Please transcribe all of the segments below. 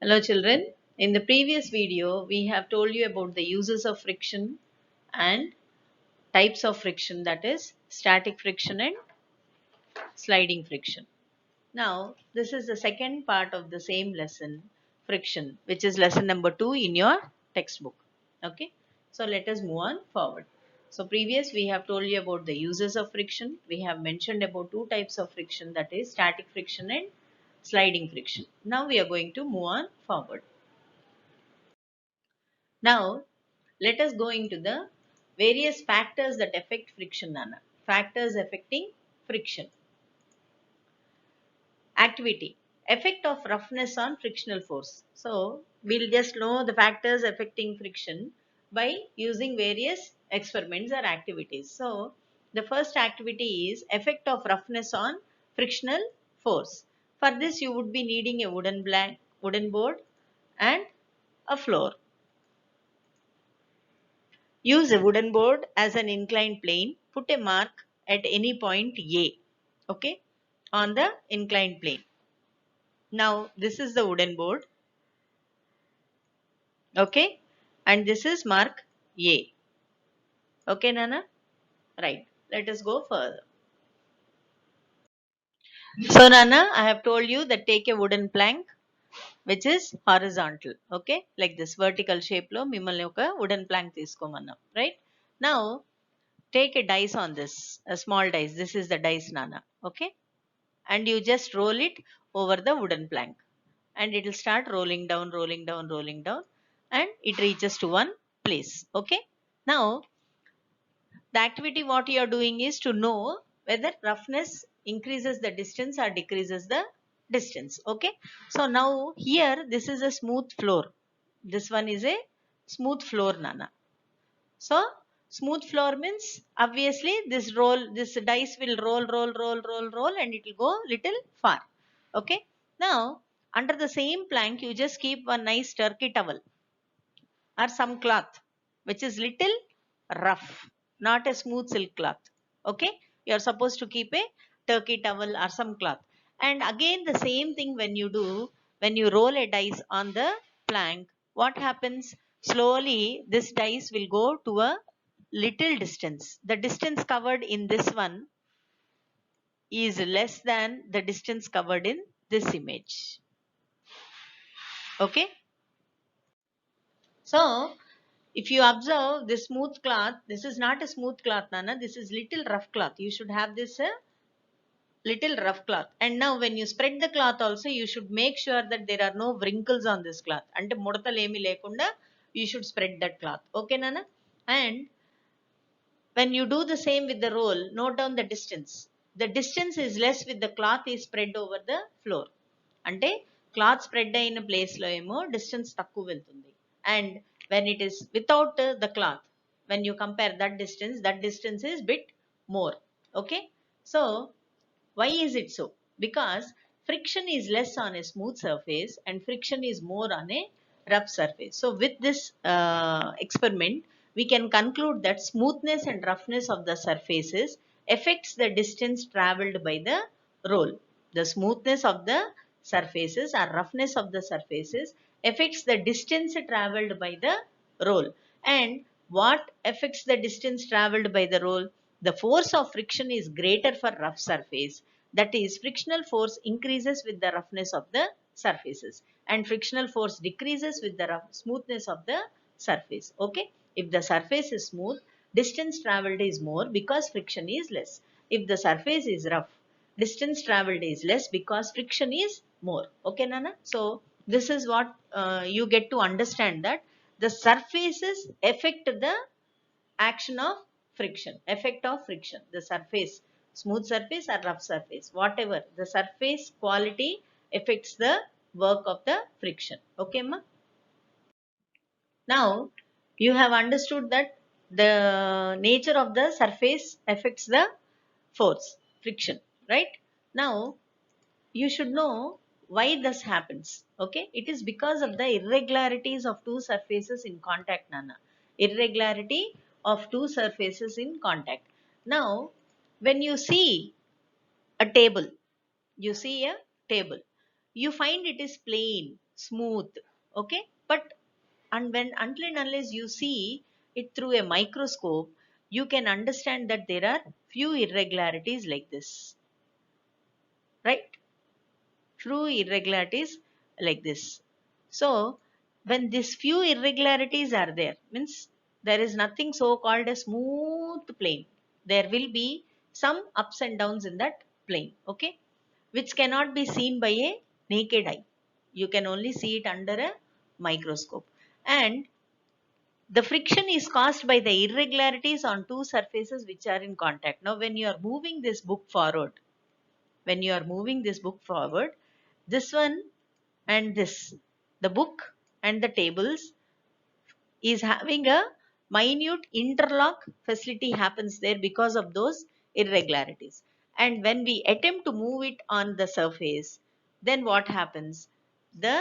Hello children. In the previous video, we have told you about the uses of friction and types of friction, that is static friction and sliding friction. Now, this is the second part of the same lesson, friction, which is lesson number 2 in your textbook. Okay. So, let us move on forward. So, previous we have told you about the uses of friction. We have mentioned about two types of friction, that is static friction and sliding friction. Now, we are going to move on forward. Now, let us go into the various factors that affect friction, Nana. Factors affecting friction. Activity. Effect of roughness on frictional force. So, we'll just know the factors affecting friction by using various experiments or activities. So, the first activity is effect of roughness on frictional force. For this, you would be needing a wooden board and a floor. Use a wooden board as an inclined plane. Put a mark at any point A, okay, on the inclined plane. Now, this is the wooden board, okay, and this is mark A. Okay, Nana? Right. Let us go further. So, Nana, I have told you that take a wooden plank which is horizontal, okay, like this vertical shape lo mimmalni oka wooden plank తీసుకోమన్నాం, right? Now, take a dice on this, a small dice. This is the dice, Nana, okay? And you just roll it over the wooden plank and it will start rolling down, rolling down, rolling down, and it reaches to one place. Okay. Now, the activity what you are doing is to know whether roughness increases the distance or decreases the distance. Okay. So now here this is a smooth floor. This one is a smooth floor, Nana. So smooth floor means obviously this dice will roll, roll, roll, roll, roll, and it will go little far. Okay. Now under the same plank, you just keep one nice turkey towel or some cloth which is little rough, not a smooth silk cloth. Okay. You are supposed to keep a turkey towel or some cloth. And again the same thing when you do, when you roll a dice on the plank, what happens? Slowly this dice will go to a little distance. The distance covered in this one is less than the distance covered in this image. Okay. So, if you observe this smooth cloth, this is not a smooth cloth, Nana. This is little rough cloth. You should have this little rough cloth. And now when you spread the cloth also, you should make sure that there are no wrinkles on this cloth. Ante mudatalemi lekunda, you should spread that cloth. Okay, Nana? And when you do the same with the roll, note down the distance. The distance is less with the cloth is spread over the floor. అంటే cloth spread అయిన ప్లేస్లో ఏమో distance తక్కువ వెళ్తుంది. And when it is without the cloth, when you compare that distance is bit more. Okay. So why is it so? Because friction is less on a smooth surface and friction is more on a rough surface. So with this experiment, we can conclude that smoothness and roughness of the surfaces affects the distance traveled by the roll. The smoothness of the surfaces or roughness of the surfaces affects the distance traveled by the roll. And what affects the distance traveled by the roll? The force of friction is greater for rough surface. That is, frictional force increases with the roughness of the surfaces and frictional force decreases with the smoothness of the surface. Okay. If the surface is smooth, distance traveled is more because friction is less. If the surface is rough, distance traveled is less because friction is more. Okay, Nana? So this is what you get to understand, that the surfaces affect the action of friction, effect of friction. The surface, smooth surface or rough surface, whatever, the surface quality affects the work of the friction. Okay, ma? Now you have understood that the nature of the surface affects the force, friction, right? Now you should know why this happens. Okay. It is because of the irregularities of two surfaces in contact, Nana. Irregularity of two surfaces in contact. Now, when you see a table, you see a table, you find it is plain. smooth. Okay, but until and unless you see it through a microscope, you can understand that there are few irregularities like this, right? Few irregularities like this. So when these few irregularities are there, means there is nothing so called a smooth plane. There will be some ups and downs in that plane, okay, which cannot be seen by a naked eye. You can only see it under a microscope. And the friction is caused by the irregularities on two surfaces which are in contact. Now, when you are moving this book forward, this one and this, the book and the tables is having a minute interlock facility happens there because of those irregularities. And when we attempt to move it on the surface, then what happens? The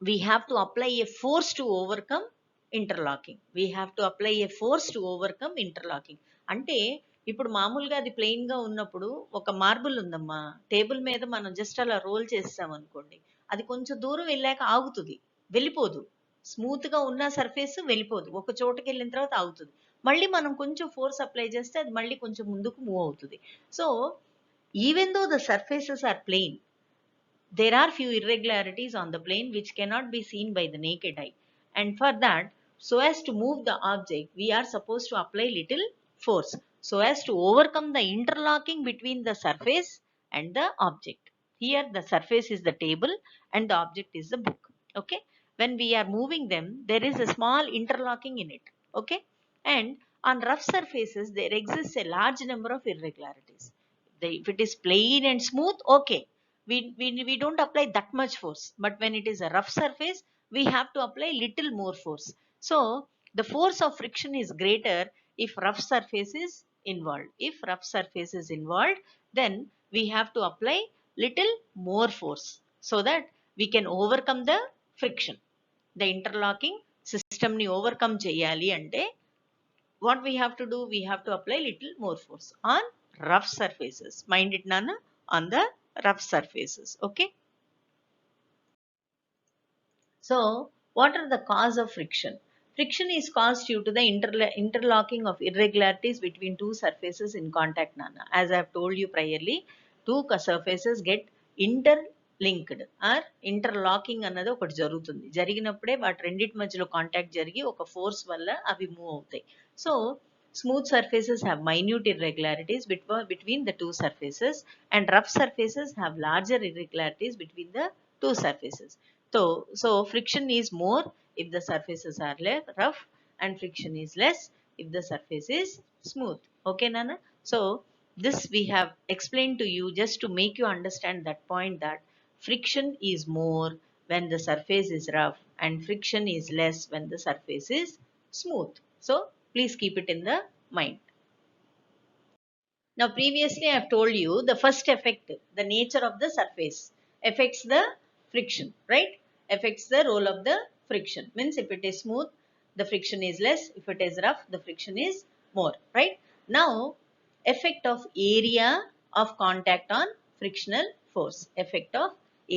We have to apply a force to overcome interlocking. We have to apply a force to overcome interlocking. అంటే ఇప్పుడు మామూలుగా అది plain గా ఉన్నప్పుడు ఒక marble ఉందమ్మా, table మీద మనం జస్ట్ అలా రోల్ చేస్తాం అనుకోండి, అది కొంచెం దూరం వెళ్ళాక ఆగుతుంది, వెళ్ళిపోదు. స్మూత్ గా ఉన్న సర్ఫేస్ వెళ్ళిపోదు, ఒక చోటుకి వెళ్ళిన తర్వాత ఆగుతుంది. మళ్ళీ మనం కొంచెం ఫోర్స్ అప్లై చేస్తే అది మళ్ళీ కొంచెం ముందుకు మూవ్ అవుతుంది. So even though the surfaces are plain, there are few irregularities on the plane which cannot be seen by the naked eye. And for that, so as to move the object, we are supposed to apply little force so as to overcome the interlocking between the surface and the object. Here the surface is the table and the object is the book. Okay, when we are moving them, there is a small interlocking in it. Okay, and on rough surfaces there exists a large number of irregularities. If it is plain and smooth, okay, we don't apply that much force. But when it is a rough surface, we have to apply little more force. So the force of friction is greater if rough surface is involved. If rough surface is involved, then we have to apply little more force so that we can overcome the friction. The interlocking system ni overcome cheyali ante what we have to do, we have to apply little more force on rough surfaces. Mind it, Nana, on the rough surfaces. Okay, so what are the cause of friction? Friction is caused due to the interlocking of irregularities between two surfaces in contact, Nana. As I have told you priorly, two surfaces get interlinked or interlocking అన్నది ఒకటి జరుగుతుంది. జరిగినప్పుడే వాటి రెండింటి మధ్యలో contact జరిగి ఒక force వల్ల అవి మూవ్ అవుతాయి. So smooth surfaces have minute irregularities between the two surfaces, and rough surfaces have larger irregularities between the two surfaces. So friction is more if the surfaces are rough, and friction is less if the surface is smooth. Okay, Nana? So this we have explained to you just to make you understand that point, that friction is more when the surface is rough and friction is less when the surface is smooth. So please keep it in the mind. Now previously I have told you the first effect, the nature of the surface affects the friction, right? Affects the role of the friction. Means if it is smooth, the friction is less. If it is rough, the friction is more, right? Now effect of area of contact on frictional force. Effect of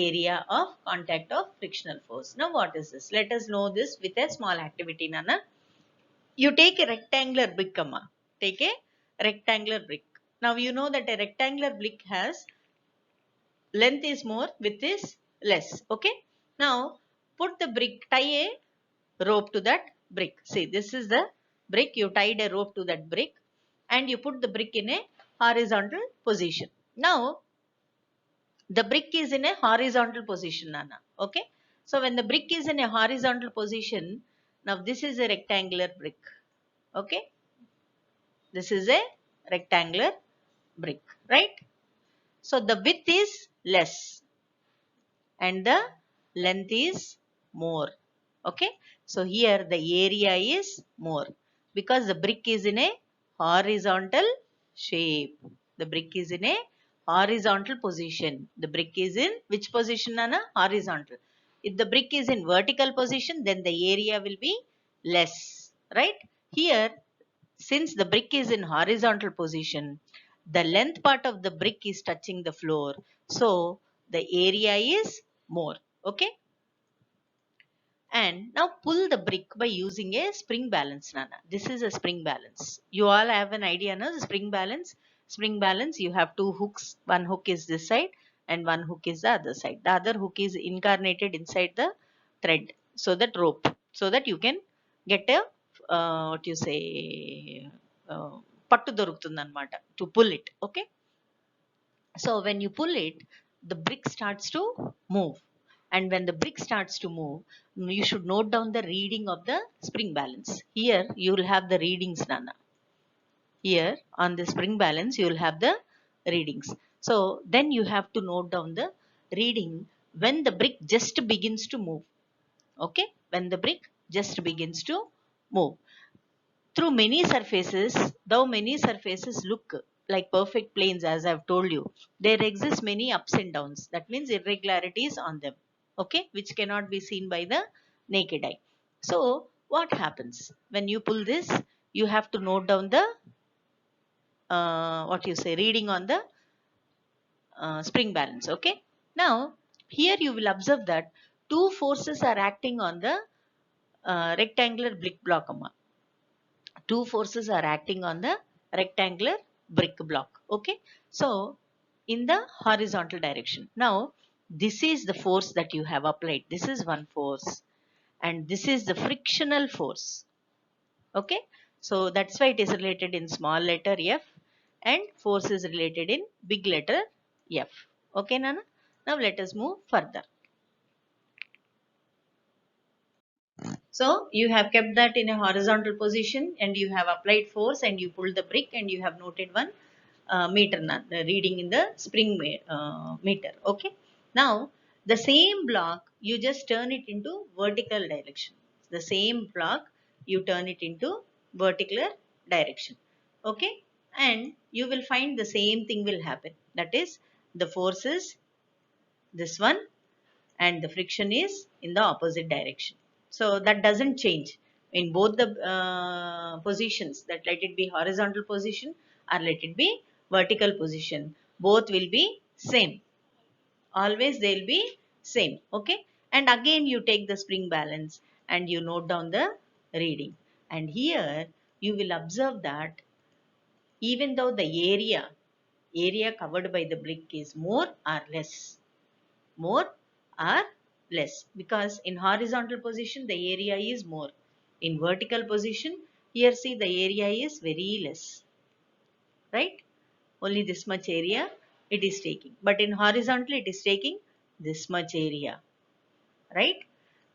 area of contact of frictional force. Now what is this? Let us know this with a small activity, Nana. You take a rectangular brick, amma. Take a rectangular brick. Now you know that a rectangular brick has length is more, width is less. Okay, now put the brick, tie a rope to that brick. See, this is the brick, you tied a rope to that brick and you put the brick in a horizontal position. Now the brick is in a horizontal position, Nana. Okay, so when the brick is in a horizontal position, now this is a rectangular brick. Okay, this is a rectangular brick, right? So the width is less and the length is more. Okay, so here the area is more because the brick is in a horizontal shape. The brick is in a horizontal position. The brick is in which position, Nana? Horizontal. If the brick is in vertical position, then the area will be less, right? Here, since the brick is in horizontal position, the length part of the brick is touching the floor, so the area is more. Okay. And now pull the brick by using a spring balance, Nana. This is a spring balance. You all have an idea, no? The spring balance. Spring balance, you have two hooks. One hook is this side and one hook is the other side. The other hook is incarnated inside the thread. So that rope. So that you can get a, what you say, pattu dorukutundannamata to pull it. Okay. So when you pull it, the brick starts to move. And when the brick starts to move, you should note down the reading of the spring balance. Here you will have the readings, Nana. Here on the spring balance, you will have the readings. So then you have to note down the reading when the brick just begins to move. Okay, when the brick just begins to move. Through many surfaces, though many surfaces look like perfect planes, as I've told you, there exist many ups and downs. That means irregularities on them, okay, which cannot be seen by the naked eye. So, what happens when you pull this? You have to note down the what you say reading on the spring balance. Okay. Now, here you will observe that two forces are acting on the rectangular brick block. Two forces are acting on the rectangular brick block. Okay. So in the horizontal direction. Now this is the force that you have applied. This is one force and this is the frictional force. Okay. So that's why it is related in small letter F and force is related in big letter F. Okay, Nana. Now let us move further. So you have kept that in a horizontal position and you have applied force and you pulled the brick and you have noted one meter, the reading in the spring meter. Okay. Now the same block you just turn it into vertical direction. The same block you turn it into vertical direction. Okay. And you will find the same thing will happen. That is the force is this one and the friction is in the opposite direction. So that doesn't change in both the positions, that let it be horizontal position or let it be vertical position. Both will be same. Always they'll be same. Okay. And again you take the spring balance and you note down the reading. And here you will observe that even though the area covered by the brick is more or more or less, because in horizontal position the area is more, in vertical position here see the area is very less, right? Only this much area it is taking, but in horizontal it is taking this much area, right?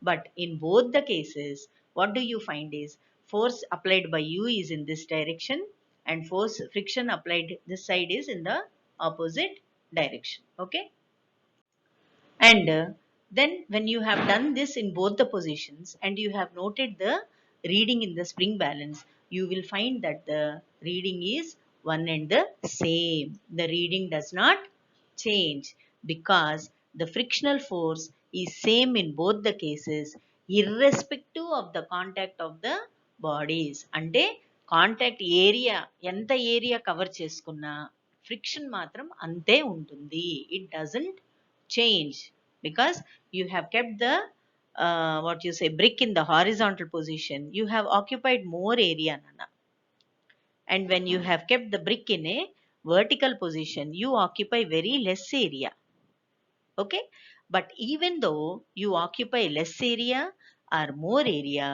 But in both the cases what do you find is force applied by you is in this direction and force friction applied this side is in the opposite direction. Okay. And then when you have done this in both the positions and you have noted the reading in the spring balance, you will find that the reading is one and the same. The reading does not change because the frictional force is same in both the cases irrespective of the contact of the bodies. అంటే contact area ఎంత area cover చేసుకున్నా friction మాత్రం అంతే ఉంటుంది. It doesn't change because you have kept the what you say brick in the horizontal position. You have occupied more area, Nana. And when you have kept the brick in a vertical position you occupy very less area. Okay. But even though you occupy less area or more area,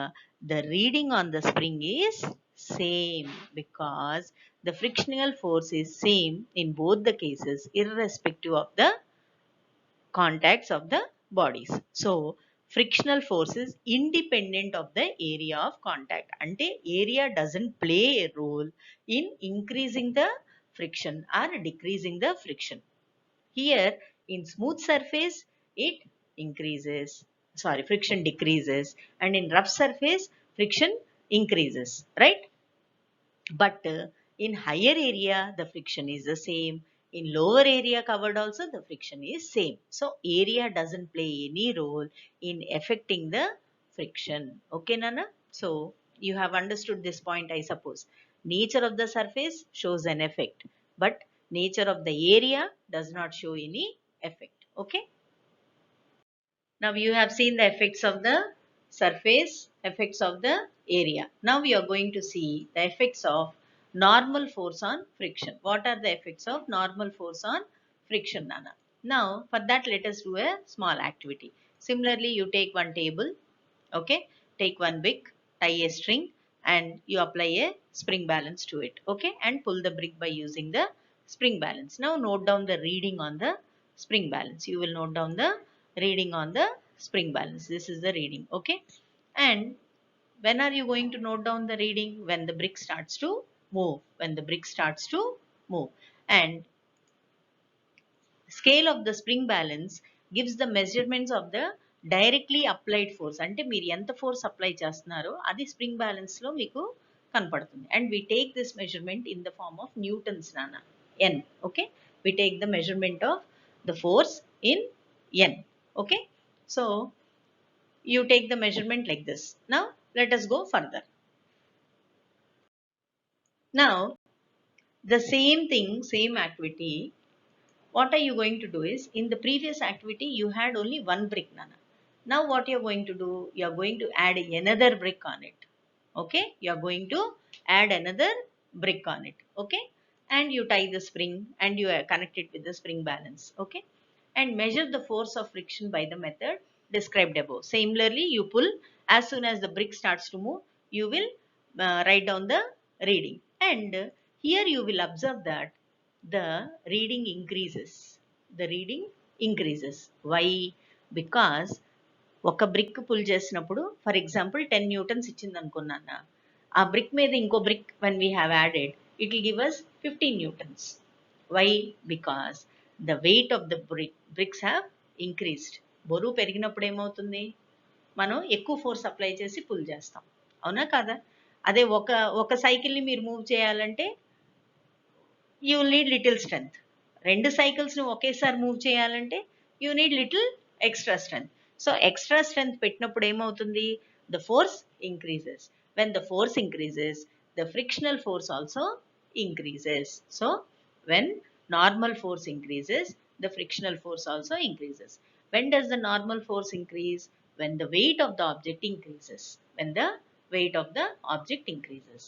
the reading on the spring is same because the frictional force is same in both the cases irrespective of the contacts of the bodies. So frictional force is independent of the area of contact. Ante area doesn't play a role in increasing the friction or decreasing the friction. Here in smooth surface it increases, sorry, friction decreases, and in rough surface friction increases, right? But in higher area the friction is the same, in lower area covered also the friction is same. So area doesn't play any role in affecting the friction. Okay, Nana? So you have understood this point, I suppose. Nature of the surface shows an effect, but nature of the area does not show any effect. Okay. Now you have seen the effects of the surface, effects of the area. Now we are going to see the effects of normal force on friction. What are the effects of normal force on friction, Nana? Now for that let us do a small activity. Similarly, you take one table, okay, take one brick, tie a string, and you apply a spring balance to it, okay, and pull the brick by using the spring balance. Now note down the reading on the spring balance. You will note down the reading on the spring balance. This is the reading, okay. And when are you going to note down the reading? When the brick starts to move. When the brick starts to move. And scale of the spring balance gives the measurements of the directly applied force. అంటే మీరు ఎంత force apply చేస్తున్నారో అది spring balance లో మీకు కనపడుతుంది. And we take this measurement in the form of newtons, నాన్న, n, okay. We take the measurement of the force in n, okay. So you take the measurement like this. Now let us go further. Now the same thing, same activity, what are you going to do is, in the previous activity you had only one brick, Nana. Now what you are going to do, you are going to add another brick on it, okay. You are going to add another brick on it, okay. And you tie the spring and you connect it with the spring balance, okay. And measure the force of friction by the method described above. Similarly, you pull, as soon as the brick starts to move, you will write down the reading. And here you will observe that the reading increases. The reading increases. Why? Because ఒక brick pull చేసినప్పుడు for example 10 Newton's ఇచ్చింది అనుకున్నాను. ఆ brick మీద ఇంకో brick when we have added, it will give us 15 newtons. Why? Because the weight of the bricks have increased. బరువు పెరిగినప్పుడు ఏమవుతుంది, మనం ఎక్కువ ఫోర్స్ అప్లై చేసి పుల్ చేస్తాం, అవునా కాదా? అదే ఒక సైకిల్ని మీరు మూవ్ చేయాలంటే you will need little strength. రెండు సైకిల్స్ ని ఒకేసారి మూవ్ చేయాలంటే you need little extra strength. So extra strength పెట్టినప్పుడు ఏమవుతుంది, the force increases. When the force increases, the frictional force also increases. So when normal force increases, the frictional force also increases. When does the normal force increase? When the weight of the object increases. When the weight of the object increases.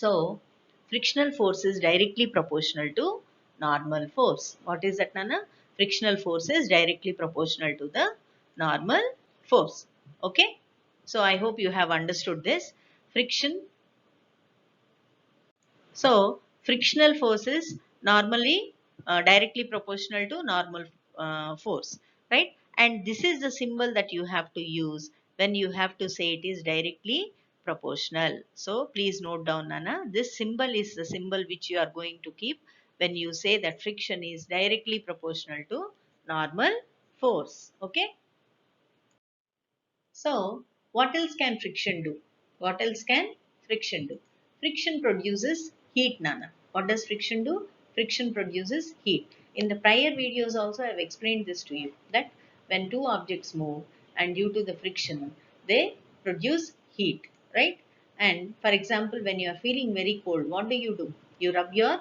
So frictional force is directly proportional to normal force. What is that, Nana? Frictional force is directly proportional to the normal force. Okay. So I hope you have understood this. So frictional force is normally directly proportional to normal force, right? And this is the symbol that you have to use when you have to say it is directly proportional. So please note down, Nana, this symbol is the symbol which you are going to keep when you say that friction is directly proportional to normal force, okay. So what else can friction do? What else can friction do? Friction produces heat, Nana. What does friction do? Friction produces heat. In the prior videos also I have explained this to you, that when two objects move and due to the friction they produce heat, right? And for example, when you are feeling very cold, what do? You rub your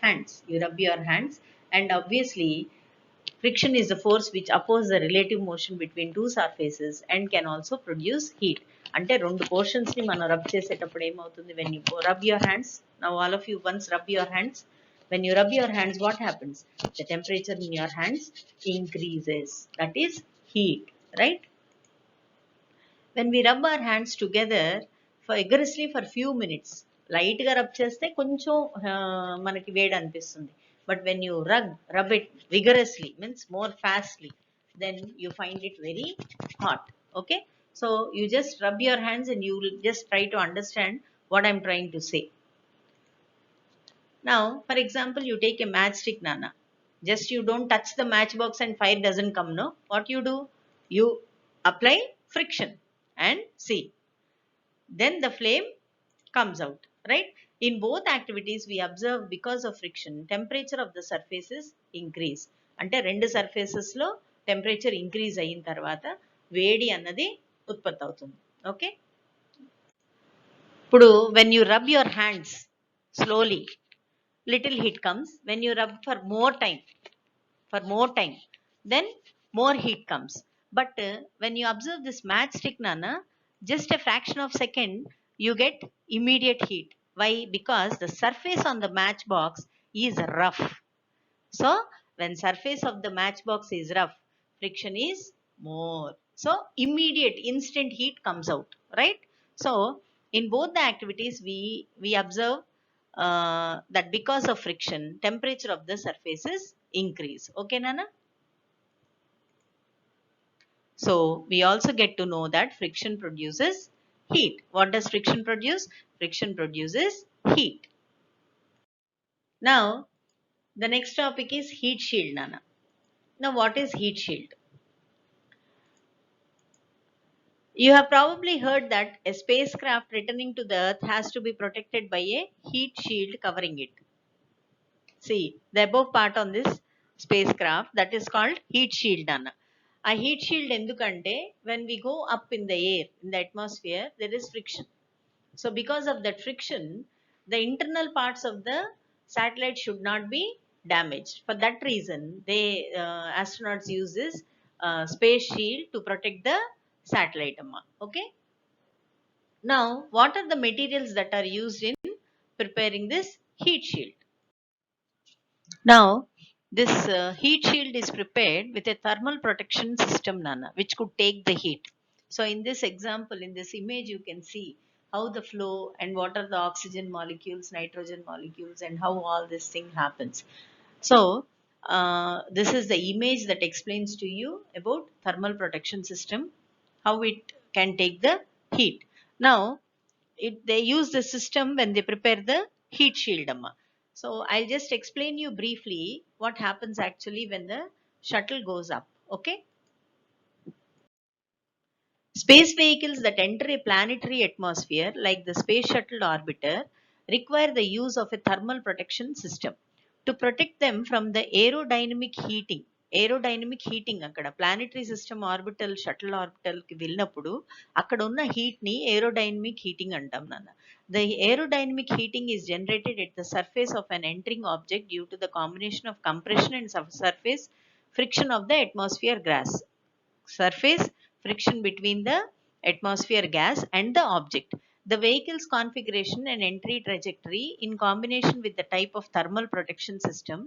hands. You rub your hands, and obviously friction is the force which opposes the relative motion between two surfaces and can also produce heat. అంటే రెండు portions ని మనం rub చేసేటప్పుడు ఏమవుతుంది, when you rub your hands, now all of you once rub your hands. When you rub your hands, what happens? The temperature in your hands increases. That is heat, right? When we rub our hands together for vigorously for few minutes, light గా rub చేస్తే కొంచెం మనకి వేడి అనిపిస్తుంది. But when you rub it vigorously, means more fastly, then you find it very hot, okay. So you just rub your hands and you will just try to understand what I'm trying to say. Now for example, you take a matchstick, Nana. Just you don't touch the matchbox and fire doesn't come, no. What you do, you apply friction and see, then the flame comes out, right? In both activities we observe, because of friction temperature of the surfaces increase. అంటే రెండు surfaces లో temperature increase అయిన తర్వాత వేడి అన్నది ఉత్పత్తి అవుతుంది, okay. ఇప్పుడు when you rub your hands slowly, little heat comes. When you rub for more time, then more heat comes. But when you observe this matchstick, Nana, just a fraction of second, you get immediate heat. Why? Because the surface on the matchbox is rough. So when surface of the matchbox is rough, friction is more. So immediate instant heat comes out, right? So in both the activities, we observe that because of friction, temperature of the surfaces increase. Okay, Nana? So we also get to know that friction produces heat. What does friction produce? Friction produces heat. Now, the next topic is heat shield, Nana. Now, what is heat shield? You have probably heard that a spacecraft returning to the Earth has to be protected by a heat shield covering it. See, the above part on this spacecraft, that is called heat shield, Nana. A heat shield endukante when we go up in the air, in the atmosphere, there is friction. So because of that friction, the internal parts of the satellite should not be damaged. For that reason, they astronauts use this space shield to protect the satellite. Okay. Now, what are the materials that are used in preparing this heat shield? Now, this heat shield is prepared with a thermal protection system, Nana, which could take the heat. So, in this example, in this image, you can see how the flow and what are the oxygen molecules, nitrogen molecules, and how all this thing happens. So, this is the image that explains to you about thermal protection system, how it can take the heat. Now, they use the system when they prepare the heat shield, Amma. So I'll just explain you briefly what happens actually when the shuttle goes up. Okay. Space vehicles that enter a planetary atmosphere, like the Space Shuttle Orbiter, require the use of a thermal protection system to protect them from the aerodynamic heating. Aerodynamic heating అక్కడ planetary system orbital shuttle ఆర్బిటల్కి వెళ్ళినప్పుడు అక్కడ ఉన్న హీట్ని aerodynamic heating అంటాం నాన్న. The aerodynamic heating is generated at the surface of an entering object due to the combination of compression and surface friction of the atmosphere gas. Surface friction between the atmosphere gas and the object. The vehicle's configuration and entry trajectory in combination with the type of thermal protection system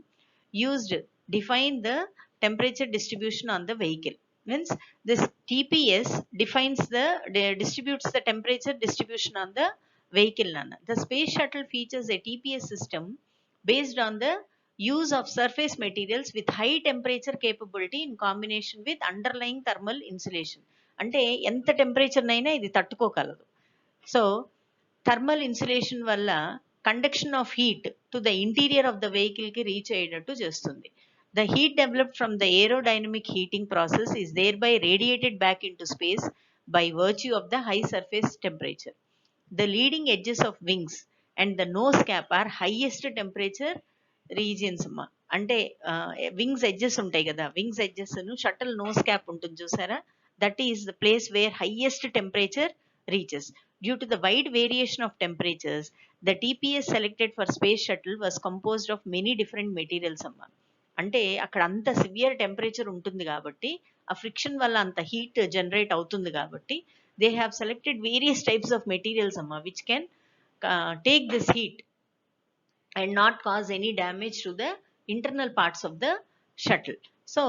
used define the temperature distribution on the vehicle. Means this TPS distributes the temperature distribution on the vehicle. The space shuttle features a TPS system based on the use of surface materials with high temperature capability in combination with underlying thermal insulation. అంటే ఎంత temperature నైనా ఇది తట్టుకోగలదు. So thermal insulation వల్ల conduction of heat to the interior of the vehicle కి reach అయ్యేటట్టు చేస్తుంది. The heat developed from the aerodynamic heating process is thereby radiated back into space by virtue of the high surface temperature. The leading edges of wings and the nose cap are highest temperature regions అమ్మా. అంటే wings edges ఉంటాయి కదా, wings edges shuttle nose cap ఉంటుంది చూసారా, that is the place where highest temperature reaches. Due to the wide variation of temperatures, the TPS selected for space shuttle was composed of many different materials అమ్మా. అంటే అక్కడ అంత severe temperature ఉంటుంది కాబట్టి, ఆ friction వల్ల అంత హీట్ జనరేట్ అవుతుంది కాబట్టి, they have selected various types of materials అమ్మా which can take this heat and not cause any damage to the internal parts of the shuttle. So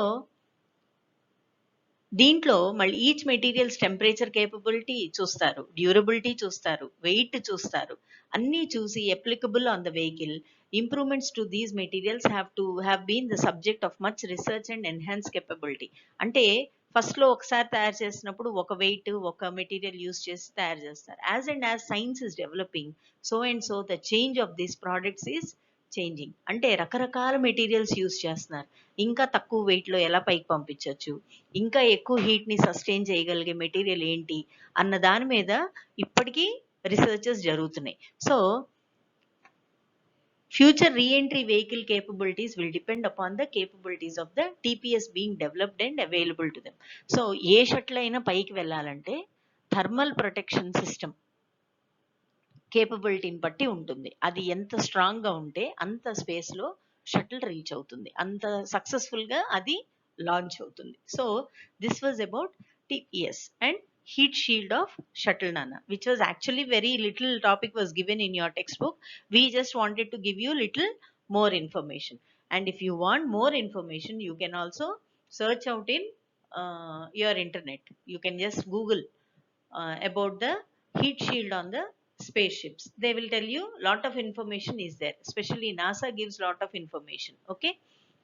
దీంట్లో మళ్ళీ ఈచ్ మెటీరియల్స్ టెంపరేచర్ కేపబిలిటీ చూస్తారు, durability చూస్తారు, weight చూస్తారు, అన్నీ చూసి applicable on the vehicle. Improvements to these materials have been the subject of much research and enhance capability. అంటే ఫస్ట్లో ఒకసారి తయారు చేసినప్పుడు ఒక వెయిట్ ఒక మెటీరియల్ యూస్ చేసి తయారు చేస్తారు. As and as science is developing, so the change of these products is changing. అంటే రకరకాల మెటీరియల్స్ యూస్ చేస్తున్నారు. ఇంకా తక్కువ వెయిట్లో ఎలా పైకి పంపించవచ్చు, ఇంకా ఎక్కువ హీట్ని సస్టైన్ చేయగలిగే మెటీరియల్ ఏంటి అన్న దాని మీద ఇప్పటికీ రీసెర్చెస్ జరుగుతున్నాయి. So future re-entry vehicle capabilities will depend upon the capabilities of the TPS being developed and available to them. So A shuttle అయినా పైకి వెళ్ళాలంటే థర్మల్ ప్రొటెక్షన్ సిస్టమ్ కేపబిలిటీని బట్టి ఉంటుంది. అది ఎంత స్ట్రాంగ్గా ఉంటే అంత స్పేస్లో షటిల్ రీచ్ అవుతుంది, అంత సక్సెస్ఫుల్గా అది launch అవుతుంది. So this was about TPS and heat shield of shuttle, Nana, which was actually very little topic was given in your textbook. We just wanted to give you little more information. And if you want more information, you can also search out in your internet. You can just Google about the heat shield on the spaceships. They will tell you lot of information is there, especially NASA gives lot of information. Okay,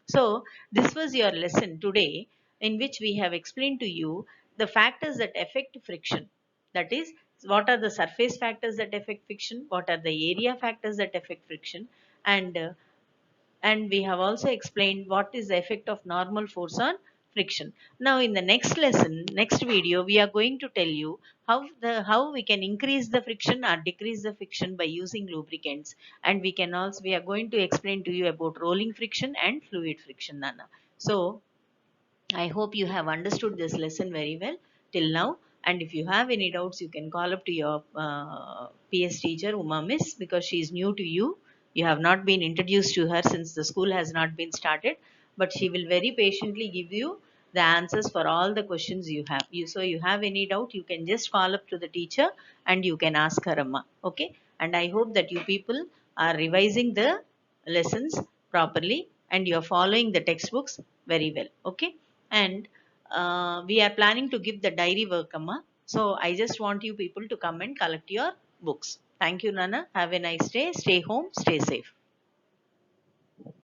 so this was your lesson today, in which we have explained to you the factors that affect friction. That is, what are the surface factors that affect friction, what are the area factors that affect friction, and we have also explained what is the effect of normal force on friction. Now in the next lesson, next video, we are going to tell you how we can increase the friction or decrease the friction by using lubricants. And we are going to explain to you about rolling friction and fluid friction, Nana. So I hope you have understood this lesson very well till now. And if you have any doubts, you can call up to your PS teacher, Uma Miss, because she is new to you. You have not been introduced to her since the school has not been started, but she will very patiently give you the answers for all the questions you have. So you have any doubt, you can just call up to the teacher and you can ask her, Amma. Okay. And I hope that you people are revising the lessons properly and you are following the textbooks very well. Okay. And we are planning to give the diary work, Amma. So I just want you people to come and collect your books. Thank you, Nana. Have a nice day. Stay home. Stay safe.